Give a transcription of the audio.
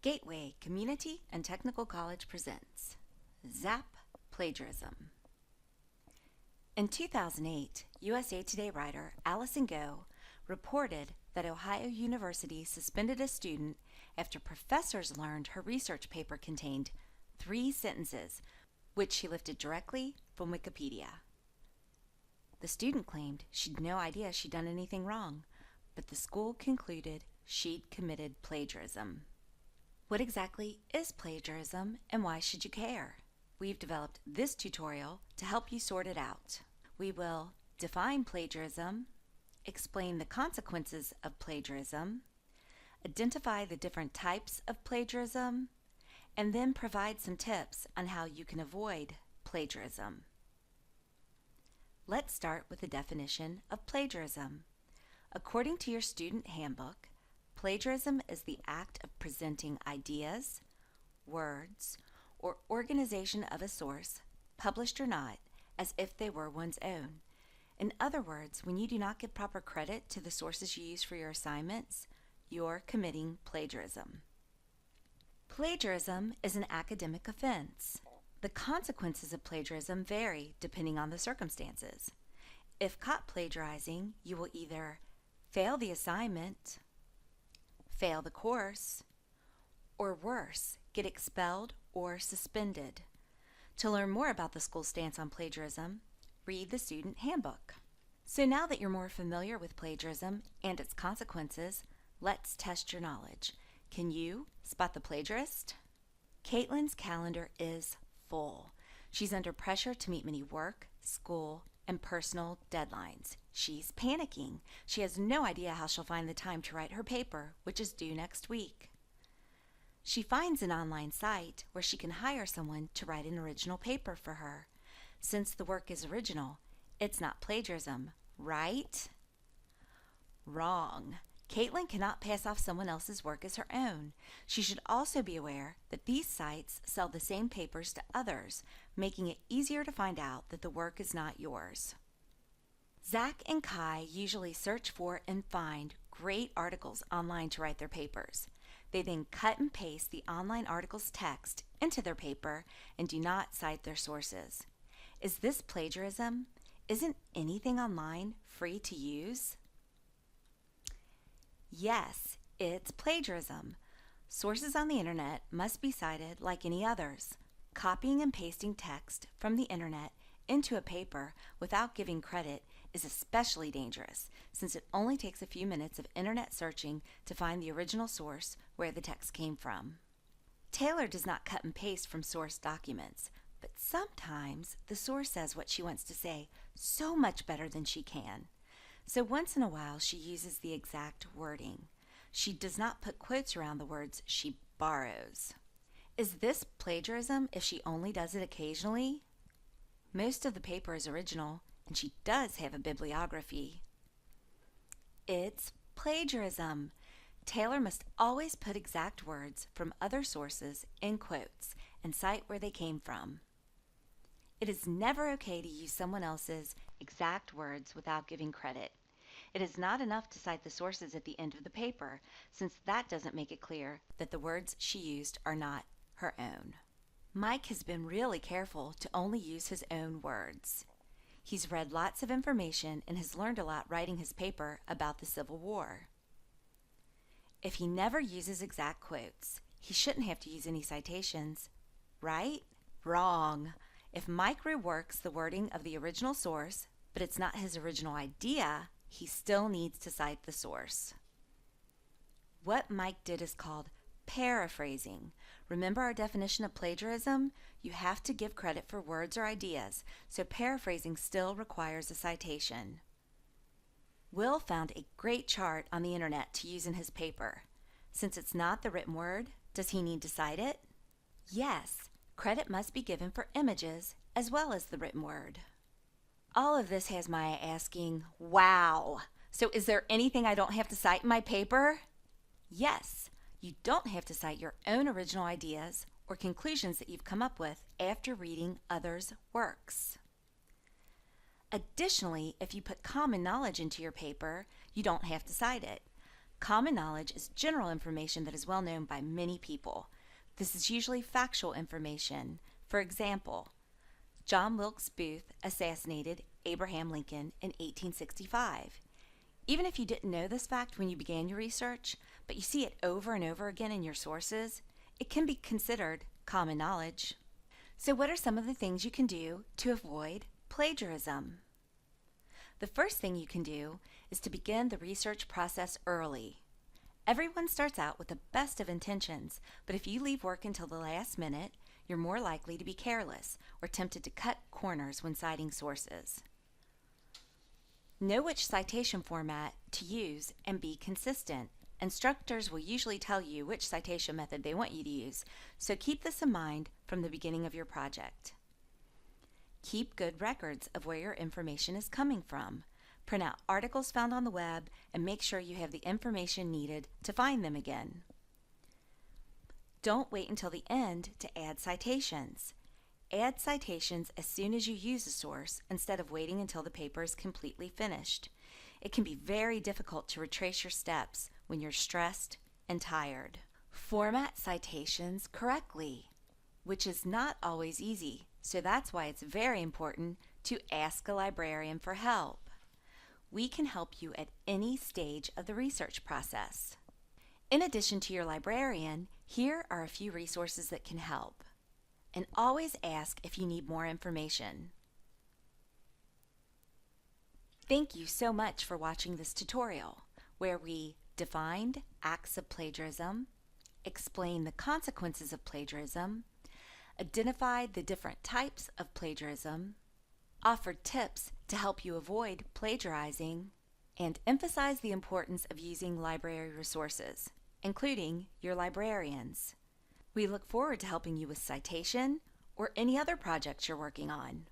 Gateway Community and Technical College presents Zap Plagiarism. In 2008, USA Today writer Allison Go reported that Ohio University suspended a student after professors learned her research paper contained 3 sentences, which she lifted directly from Wikipedia. The student claimed she'd no idea she'd done anything wrong, but the school concluded she'd committed plagiarism. What exactly is plagiarism and why should you care? We've developed this tutorial to help you sort it out. We will define plagiarism, explain the consequences of plagiarism, identify the different types of plagiarism, and then provide some tips on how you can avoid plagiarism. Let's start with the definition of plagiarism. According to your student handbook, plagiarism is the act of presenting ideas, words, or organization of a source, published or not, as if they were one's own. In other words, when you do not give proper credit to the sources you use for your assignments, you're committing plagiarism. Plagiarism is an academic offense. The consequences of plagiarism vary depending on the circumstances. If caught plagiarizing, you will either fail the assignment, fail the course, or worse, get expelled or suspended. To learn more about the school's stance on plagiarism, read the student handbook. So now that you're more familiar with plagiarism and its consequences, let's test your knowledge. Can you spot the plagiarist? Caitlin's calendar is full. She's under pressure to meet many work, school, and personal deadlines. She's panicking. She has no idea how she'll find the time to write her paper, which is due next week. She finds an online site where she can hire someone to write an original paper for her. Since the work is original, it's not plagiarism, right? Wrong. Caitlin cannot pass off someone else's work as her own. She should also be aware that these sites sell the same papers to others, making it easier to find out that the work is not yours. Zach and Kai usually search for and find great articles online to write their papers. They then cut and paste the online article's text into their paper and do not cite their sources. Is this plagiarism? Isn't anything online free to use? Yes, it's plagiarism. Sources on the internet must be cited like any others. Copying and pasting text from the internet into a paper without giving credit is especially dangerous, since it only takes a few minutes of internet searching to find the original source where the text came from. Taylor does not cut and paste from source documents, but sometimes the source says what she wants to say so much better than she can. So once in a while she uses the exact wording. She does not put quotes around the words she borrows. Is this plagiarism if she only does it occasionally? Most of the paper is original, and she does have a bibliography. It's plagiarism. Taylor must always put exact words from other sources in quotes and cite where they came from. It is never okay to use someone else's exact words without giving credit. It is not enough to cite the sources at the end of the paper, since that doesn't make it clear that the words she used are not her own. Mike has been really careful to only use his own words. He's read lots of information and has learned a lot writing his paper about the Civil War. If he never uses exact quotes, he shouldn't have to use any citations, right? Wrong. If Mike reworks the wording of the original source, but it's not his original idea, he still needs to cite the source. What Mike did is called paraphrasing. Remember our definition of plagiarism? You have to give credit for words or ideas, so paraphrasing still requires a citation. Will found a great chart on the internet to use in his paper. Since it's not the written word, does he need to cite it? Yes. Credit must be given for images as well as the written word. All of this has Maya asking, wow, so is there anything I don't have to cite in my paper? Yes, you don't have to cite your own original ideas or conclusions that you've come up with after reading others' works. Additionally, if you put common knowledge into your paper, you don't have to cite it. Common knowledge is general information that is well known by many people. This is usually factual information. For example, John Wilkes Booth assassinated Abraham Lincoln in 1865. Even if you didn't know this fact when you began your research, but you see it over and over again in your sources, it can be considered common knowledge. So what are some of the things you can do to avoid plagiarism? The first thing you can do is to begin the research process early. Everyone starts out with the best of intentions, but if you leave work until the last minute, you're more likely to be careless or tempted to cut corners when citing sources. Know which citation format to use and be consistent. Instructors will usually tell you which citation method they want you to use, so keep this in mind from the beginning of your project. Keep good records of where your information is coming from. Print out articles found on the web and make sure you have the information needed to find them again. Don't wait until the end to add citations. Add citations as soon as you use a source instead of waiting until the paper is completely finished. It can be very difficult to retrace your steps when you're stressed and tired. Format citations correctly, which is not always easy, so that's why it's very important to ask a librarian for help. We can help you at any stage of the research process. In addition to your librarian, here are a few resources that can help. And always ask if you need more information. Thank you so much for watching this tutorial, where we defined acts of plagiarism, explained the consequences of plagiarism, identified the different types of plagiarism, offered tips to help you avoid plagiarizing, and emphasized the importance of using library resources, including your librarians. We look forward to helping you with citation or any other projects you're working on.